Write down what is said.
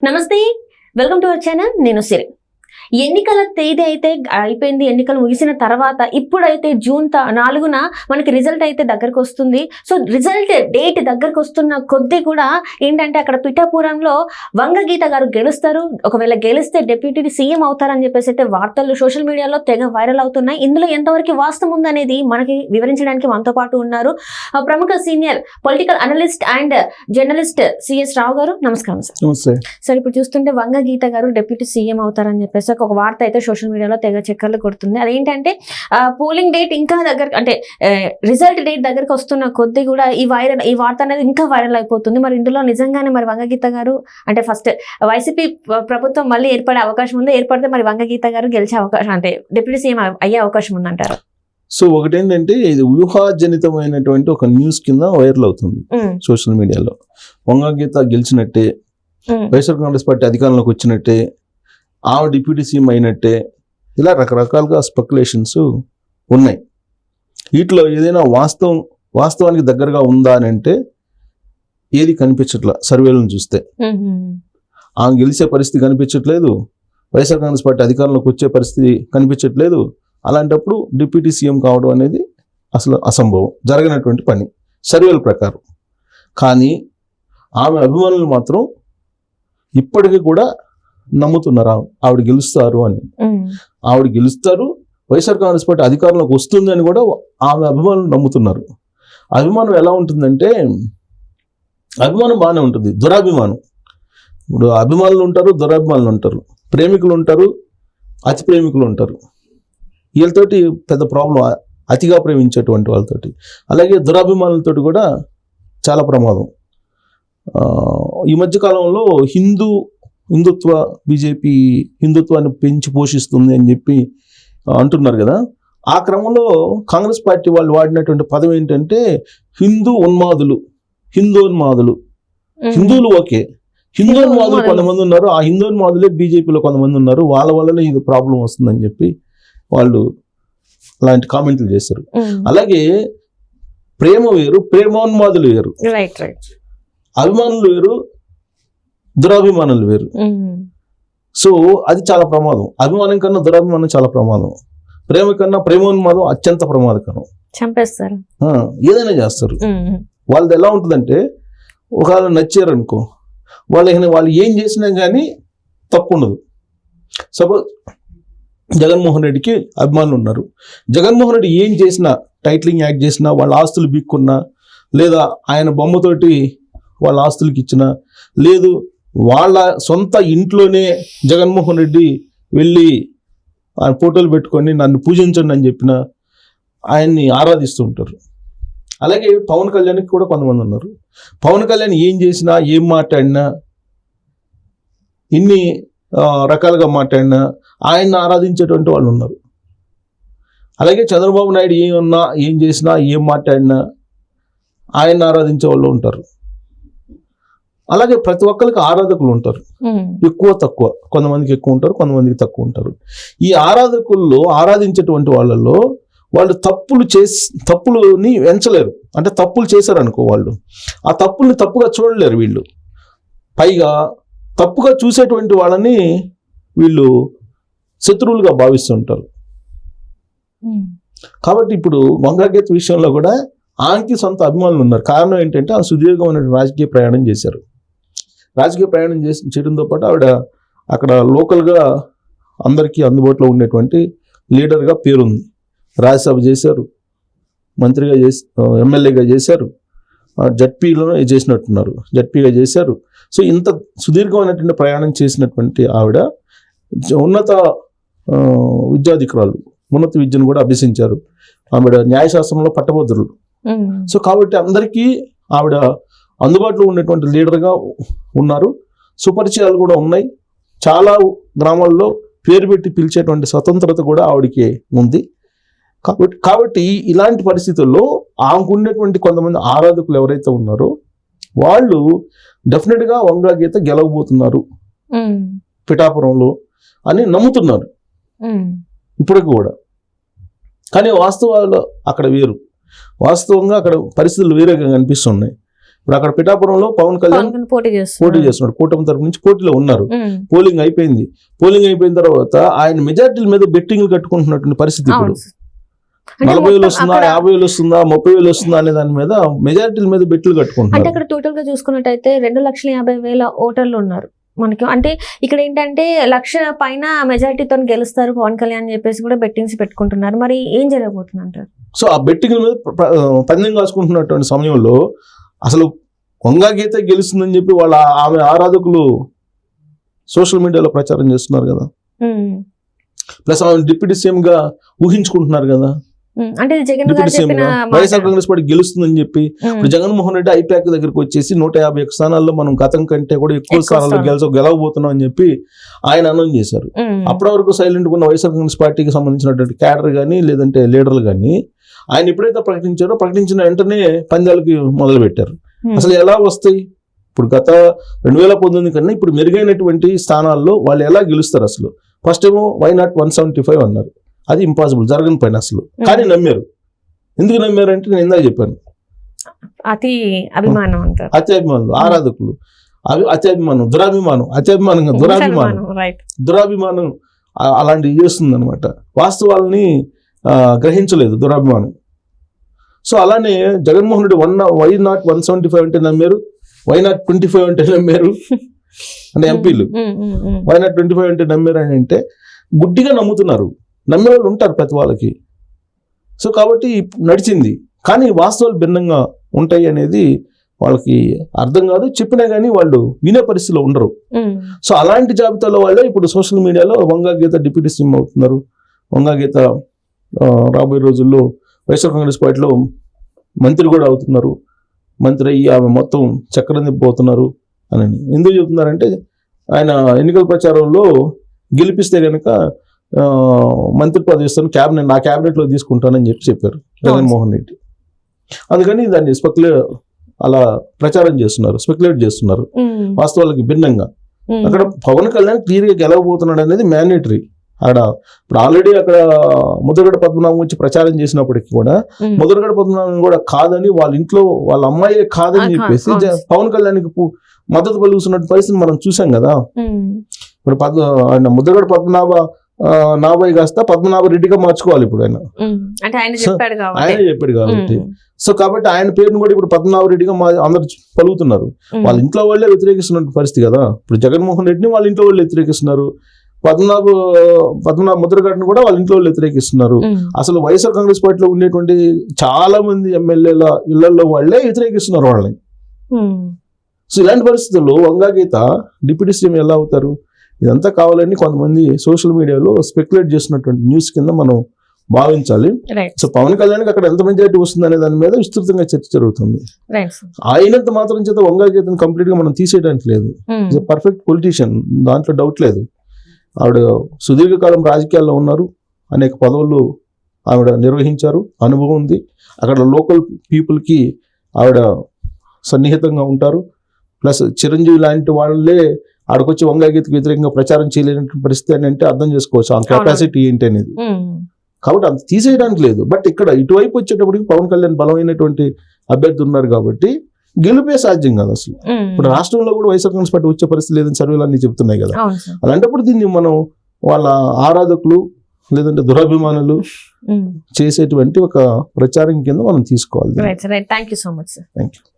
నమస్తే, welcome to our channel. నేను సిరి. ఎన్నికల తేదీ అయితే అయిపోయింది. ఎన్నికలు ముగిసిన తర్వాత ఇప్పుడైతే జూన్ 4న మనకి రిజల్ట్ అయితే దగ్గరకు వస్తుంది. సో రిజల్ట్ డేట్ దగ్గరకు వస్తున్న కొద్దీ కూడా ఏంటంటే అక్కడ పిఠాపురంలో వంగగీత గారు గెలుస్తారు. ఒకవేళ గెలిస్తే డిప్యూటీ సీఎం అవుతారని చెప్పేసి అయితే వార్తలు సోషల్ మీడియాలో తెగ వైరల్ అవుతున్నాయి. ఇందులో ఎంతవరకు వాస్తవం ఉందనేది మనకి వివరించడానికి మనతో పాటు ఉన్నారు ప్రముఖ senior political analyst and journalist CS Rao గారు. నమస్కారం సార్. సార్, ఇప్పుడు చూస్తుంటే వంగగీత గారు డిప్యూటీ సీఎం అవుతారని చెప్పేసి ఒక వార్త అయితే సోషల్ మీడియాలో తెగ చక్కర్లు కొడుతుంది. అదేంటంటే పోలింగ్ డేట్ ఇంకా దగ్గర అంటే రిజల్ట్ డేట్ దగ్గరకు వస్తున్న కొద్దీ కూడా ఈ వార్త అనేది ఇంకా వైరల్ అయిపోతుంది. మరి ఇందులో నిజంగానే మరి వంగగీత గారు అంటే ఫస్ట్ వైసీపీ ప్రభుత్వం మళ్ళీ ఏర్పడే అవకాశం ఉంది. ఏర్పడితే మరి వంగగీత గారు గెలిచే అవకాశం అంటే డిప్యూటీ సీఎం అయ్యే అవకాశం ఉందంటారు? సో ఒకటేంటంటే ఇది వ్యూహాజనితమైనటువంటి ఒక న్యూస్ కింద వైరల్ అవుతుంది సోషల్ మీడియాలో. వంగగీత గెలిచినట్టే, వైఎస్ఆర్ కాంగ్రెస్ పార్టీ అధికారంలోకి వచ్చినట్టే, ఆమె డిప్యూటీ సీఎం అయినట్టే, ఇలా రకరకాలుగా స్పెక్యులేషన్స్ ఉన్నాయి. వీటిలో ఏదైనా వాస్తవానికి దగ్గరగా ఉందా అని అంటే ఏది కనిపించట్లా. సర్వేలను చూస్తే ఆమె గెలిచే పరిస్థితి కనిపించట్లేదు, వైఎస్ఆర్ కాంగ్రెస్ పార్టీ అధికారంలోకి వచ్చే పరిస్థితి కనిపించట్లేదు. అలాంటప్పుడు డిప్యూటీ సీఎం కావడం అనేది అసలు అసంభవం, జరగనటువంటి పని సర్వేల ప్రకారం. కానీ ఆమె అభిమానులు మాత్రం ఇప్పటికీ కూడా నమ్ముతున్నారు ఆవిడ గెలుస్తారు అని. ఆవిడ గెలుస్తారు, వైఎస్ఆర్ కాంగ్రెస్ పార్టీ అధికారంలోకి వస్తుంది అని కూడా ఆమె అభిమానులు నమ్ముతున్నారు. అభిమానం ఎలా ఉంటుందంటే, అభిమానం బాగానే ఉంటుంది, దురాభిమానం. ఇప్పుడు అభిమానులు ఉంటారు, దురాభిమానులు ఉంటారు, ప్రేమికులు ఉంటారు, అతి ప్రేమికులు ఉంటారు. వీళ్ళతోటి పెద్ద ప్రాబ్లం అతిగా ప్రేమించేటువంటి వాళ్ళతోటి. అలాగే దురాభిమానులతోటి కూడా చాలా ప్రమాదం. ఈ మధ్యకాలంలో హిందుత్వ బీజేపీ హిందుత్వాన్ని పెంచి పోషిస్తుంది అని చెప్పి అంటున్నారు కదా. ఆ క్రమంలో కాంగ్రెస్ పార్టీ వాళ్ళు వాడినటువంటి పదం ఏంటంటే హిందోన్మాదులు. హిందువులు ఓకే, హిందోన్మాదులు కొంతమంది ఉన్నారు. ఆ హిందోన్మాదులే బీజేపీలో కొంతమంది ఉన్నారు, వాళ్ళ వల్లనే ఇది ప్రాబ్లం వస్తుందని చెప్పి వాళ్ళు అలాంటి కామెంట్లు చేశారు. అలాగే ప్రేమ వేరు, ప్రేమోన్మాదులు వేరు, అభిమానులు వేరు, దురాభిమానులు వేరు. సో అది చాలా ప్రమాదం. అభిమానం కన్నా దురాభిమానం చాలా ప్రమాదం. ప్రేమ కన్నా ప్రేమోన్మాదం అత్యంత ప్రమాదకరం. చంపేస్తారు, ఏదైనా చేస్తారు. వాళ్ళది ఎలా ఉంటుందంటే, ఒకవేళ నచ్చారు అనుకో, వాళ్ళు ఏం చేసినా కానీ తప్పు ఉండదు. సపోజ్ జగన్మోహన్ రెడ్డికి అభిమానులు ఉన్నారు. జగన్మోహన్ రెడ్డి ఏం చేసినా, టైటిలింగ్ యాక్ట్ చేసినా, వాళ్ళ ఆస్తులు బీక్కున్నా, లేదా ఆయన బొమ్మతోటి వాళ్ళ ఆస్తులకి ఇచ్చినా, లేదు వాళ్ళ సొంత ఇంట్లోనే జగన్మోహన్ రెడ్డి వెళ్ళి ఆయన ఫోటోలు పెట్టుకొని నన్ను పూజించండి అని చెప్పిన ఆయన్ని ఆరాధిస్తూ ఉంటారు. అలాగే పవన్ కళ్యాణ్కి కూడా కొంతమంది ఉన్నారు. పవన్ కళ్యాణ్ ఏం చేసినా, ఏం మాట్లాడినా, ఇన్ని రకాలుగా మాట్లాడినా ఆయన్ని ఆరాధించేటువంటి వాళ్ళు ఉన్నారు. అలాగే చంద్రబాబు నాయుడు ఏం చేసినా, ఏం మాట్లాడినా ఆయన్ని ఆరాధించే వాళ్ళు ఉంటారు. అలాగే ప్రతి ఒక్కరికి ఆరాధకులు ఉంటారు, ఎక్కువ తక్కువ. కొంతమందికి ఎక్కువ ఉంటారు, కొంతమందికి తక్కువ ఉంటారు. ఈ ఆరాధకుల్లో ఆరాధించేటువంటి వాళ్ళలో వాళ్ళు తప్పులని ఎంచలేరు. అంటే తప్పులు చేశారనుకో, వాళ్ళు ఆ తప్పుల్ని తప్పుగా చూడలేరు. వీళ్ళు పైగా తప్పుగా చూసేటువంటి వాళ్ళని వీళ్ళు శత్రువులుగా భావిస్తుంటారు. కాబట్టి ఇప్పుడు వంగగీత విషయంలో కూడా ఆమెకి సొంత అభిమానులు ఉన్నారు. కారణం ఏంటంటే ఆ సుదీర్ఘమైన రాజకీయ ప్రయాణం చేశారు. రాజకీయ ప్రయాణం చేయడంతో పాటు ఆవిడ అక్కడ లోకల్గా అందరికీ అందుబాటులో ఉండేటువంటి లీడర్గా పేరుంది. రాజ్యసభ చేశారు, మంత్రిగా ఎమ్మెల్యేగా చేశారు, జడ్పీలో చేసినట్టున్నారు, జడ్పీగా చేశారు. సో ఇంత సుదీర్ఘమైనటువంటి ప్రయాణం చేసినటువంటి ఆవిడ ఉన్నత విద్యాధికారులు, ఉన్నత విద్యను కూడా అభ్యసించారు. ఆవిడ న్యాయశాస్త్రంలో పట్టభద్రులు. సో కాబట్టి అందరికీ ఆవిడ అందుబాటులో ఉన్నటువంటి లీడర్గా ఉన్నారు. సుపరిచయాలు కూడా ఉన్నాయి. చాలా గ్రామాల్లో పేరు పెట్టి పిలిచేటువంటి స్వతంత్రత కూడా ఆవిడకి ఉంది. కాబట్టి ఇలాంటి పరిస్థితుల్లో ఆమెకు ఉండేటువంటి కొంతమంది ఆరాధకులు ఎవరైతే ఉన్నారో వాళ్ళు డెఫినెట్గా వంగగీత గెలవబోతున్నారు పిఠాపురంలో అని నమ్ముతున్నారు ఇప్పటికి కూడా. కానీ వాస్తవాలు అక్కడ వేరు. వాస్తవంగా అక్కడ పరిస్థితులు వేరేగా కనిపిస్తున్నాయి. ఇప్పుడు అక్కడ పిఠాపురంలో పవన్ కళ్యాణ్ పోటీ పోటీ చేస్తున్నాడు, కూటమి తరపు నుంచి పోటీలో ఉన్నారు. పోలింగ్ అయిపోయింది. పోలింగ్ అయిపోయిన తర్వాత ఆయన మెజార్టీల మీద బెట్టింగ్లు కట్టుకుంటున్నటువంటి పరిస్థితి ఇప్పుడు. 40,000 వస్తుందా, 50,000 వస్తుందా, 30,000 వస్తుందా అనే దాని మీద మెజారిటీల మీద బెట్లు అంటే కట్టుకుంటున్నారు. అక్కడ టోటల్ గా చూసుకున్నట్టయితే 2,50,000 ఓటర్లు ఉన్నారు మనకి. అంటే ఇక్కడ ఏంటంటే 1,00,000 పైన మెజారిటీతో గెలుస్తారు పవన్ కళ్యాణ్ అని చెప్పేసి కూడా బెట్టింగ్స్ పెట్టుకుంటున్నారు. మరి ఏం జరగబోతుంది అంటారు? సో ఆ బెట్టింగ్ల మీద పందెం కాసుకుంటున్నటువంటి సమయంలో అసలు వంగా గీత గెలుస్తుందని చెప్పి వాళ్ళ ఆమె ఆరాధకులు సోషల్ మీడియాలో ప్రచారం చేస్తున్నారు కదా. ప్లస్ ఆమె డిప్యూటీ సీఎం గా ఊహించుకుంటున్నారు కదా. అంటే జగన్ డిప్యూటీ సీఎం గా వైఎస్ఆర్ కాంగ్రెస్ పార్టీ గెలుస్తుందని చెప్పి ఇప్పుడు జగన్మోహన్ రెడ్డి ఐపాక్ దగ్గరికి వచ్చేసి 151 స్థానాల్లో మనం గతం కంటే కూడా ఎక్కువ స్థానాల్లో గెలవబోతున్నాం అని చెప్పి ఆయన అనౌన్స్ చేశారు. అప్పటి వరకు సైలెంట్ ఉన్న వైఎస్ఆర్ కాంగ్రెస్ పార్టీకి సంబంధించినటువంటి క్యాడర్ కానీ లేదంటే లీడర్లు కానీ ఆయన ఎప్పుడైతే ప్రకటించారో ప్రకటించిన వెంటనే పందాలకి మొదలు పెట్టారు. అసలు ఎలా వస్తాయి? ఇప్పుడు గత 2019 కన్నా ఇప్పుడు మెరుగైనటువంటి స్థానాల్లో వాళ్ళు ఎలా గెలుస్తారు? అసలు ఫస్ట్ ఏమో వై నాట్ 175 అన్నారు. అది ఇంపాసిబుల్, జరగని పైన అసలు. కానీ నమ్మారు. ఎందుకు నమ్మారు అంటే నేను ఇందాక చెప్పాను, అతి అభిమానం అంటారు. అత్యాభిమానులు, ఆరాధకులు, అత్యాభిమానం, అత్యాభిమానంగా దురాభిమానం అలాంటివి చేస్తుంది అనమాట. వాస్తవాలని గ్రహించలేదు దురాభిమానం. సో అలానే జగన్మోహన్ రెడ్డి వై నాట్ 175 అంటే నమ్మారు, వై నాట్ 25 అంటే నమ్మారు. అంటే ఎంపీలు వై నాట్ 25 అంటే నమ్మారు అని అంటే గుడ్డిగా నమ్ముతున్నారు. నమ్మే వాళ్ళు ఉంటారు ప్రతి వాళ్ళకి. సో కాబట్టి నడిచింది. కానీ వాస్తవాలు భిన్నంగా ఉంటాయి అనేది వాళ్ళకి అర్థం కాదు. చెప్పినా కానీ వాళ్ళు వినే పరిస్థితిలో ఉండరు. సో అలాంటి జాబితాలో వాళ్ళే ఇప్పుడు సోషల్ మీడియాలో వంగా గీత డిప్యూటీ సీఎం అవుతున్నారు, వంగా గీత రాబోయే రోజుల్లో వైఎస్ఆర్ కాంగ్రెస్ పార్టీలో మంత్రి కూడా అవుతున్నారు, మంత్రి అయ్యి ఆమె మొత్తం చక్రం తిప్పిపోతున్నారు అని. ఎందుకు చెప్తున్నారంటే ఆయన ఎన్నికల ప్రచారంలో గెలిపిస్తే కనుక మంత్రి పదవి ఇస్తాను, నా క్యాబినెట్లో తీసుకుంటానని చెప్పారు జగన్మోహన్ రెడ్డి. అందుకని దాన్ని అలా ప్రచారం చేస్తున్నారు, స్పెక్యులేట్ చేస్తున్నారు వాస్తవాలకి భిన్నంగా. అక్కడ పవన్ కళ్యాణ్ క్లియర్గా గెలవబోతున్నాడు అనేది మ్యాండేటరీ. ఇప్పుడు ఆల్రెడీ అక్కడ ముద్రగడ పద్మనాభం వచ్చి ప్రచారం చేసినప్పటికీ కూడా ముద్రగడ పద్మనాభం కూడా కాదని, వాళ్ళ ఇంట్లో వాళ్ళ అమ్మాయి కాదని చెప్పేసి పవన్ కళ్యాణ్కి మద్దతు పలుకుతున్న పరిస్థితి మనం చూసాం కదా. ఇప్పుడు ముద్రగడ పద్మనాభ నాబాయి కాస్త పద్మనాభ రెడ్డిగా మార్చుకోవాలి ఇప్పుడు ఆయన చెప్పాడు కాబట్టి. సో కాబట్టి ఆయన పేరును కూడా ఇప్పుడు పద్మనాభ రెడ్డిగా అందరు పలుకుతున్నారు. వాళ్ళ ఇంట్లో వాళ్ళే వ్యతిరేకిస్తున్న పరిస్థితి కదా. ఇప్పుడు జగన్మోహన్ రెడ్డిని వాళ్ళ ఇంట్లో వాళ్ళు వ్యతిరేకిస్తున్నారు, పద్మనాభ ముద్రగడని కూడా వాళ్ళ ఇంట్లో వాళ్ళు వ్యతిరేకిస్తున్నారు. అసలు వైఎస్ఆర్ కాంగ్రెస్ పార్టీలో ఉండేటువంటి చాలా మంది ఎమ్మెల్యేల ఇళ్లలో వాళ్ళే వ్యతిరేకిస్తున్నారు వాళ్ళని. సో ఇలాంటి పరిస్థితుల్లో వంగా గీత డిప్యూటీ సీఎం ఎలా అవుతారు? ఇదంతా కావాలని కొంతమంది సోషల్ మీడియాలో స్పెక్యులేట్ చేసినటువంటి న్యూస్ కింద మనం భావించాలి. సో పవన్ కళ్యాణ్కి అక్కడ ఎంత మెజారిటీ వస్తుంది అనే దాని మీద విస్తృతంగా చర్చ జరుగుతుంది. అయినంత మాత్రం చేత వంగా గీతను కంప్లీట్ గా మనం తీసేయడానికి లేదు. పర్ఫెక్ట్ పొలిటీషియన్, దాంట్లో డౌట్ లేదు. ఆవిడ సుదీర్ఘకాలం రాజకీయాల్లో ఉన్నారు, అనేక పదవులు ఆవిడ నిర్వహించారు, అనుభవం ఉంది. అక్కడ లోకల్ పీపుల్కి ఆవిడ సన్నిహితంగా ఉంటారు. ప్లస్ చిరంజీవి లాంటి వాళ్ళే ఆడకొచ్చి వంగా గీతకు వ్యతిరేకంగా ప్రచారం చేయలేని పరిస్థితి అని అంటే అర్థం చేసుకోవచ్చు ఆ కెపాసిటీ ఏంటి అనేది. కాబట్టి అంత తీసేయడానికి లేదు. బట్ ఇక్కడ ఇటువైపు వచ్చేటప్పటికి పవన్ కళ్యాణ్ బలమైనటువంటి అభ్యర్థి ఉన్నారు కాబట్టి గెలుపే సాధ్యం కాదు అసలు. ఇప్పుడు రాష్ట్రంలో కూడా వైఎస్ఆర్ కాంగ్రెస్ పార్టీ వచ్చే పరిస్థితి లేదని సర్వేలు అన్ని చెప్తున్నాయి కదా. అలాంటప్పుడు దీన్ని మనం వాళ్ళ ఆరాధకులు లేదంటే దురాభిమానులు చేసేటువంటి ఒక ప్రచారం కింద మనం తీసుకోవాలి. Thank you so much sir. Thank you.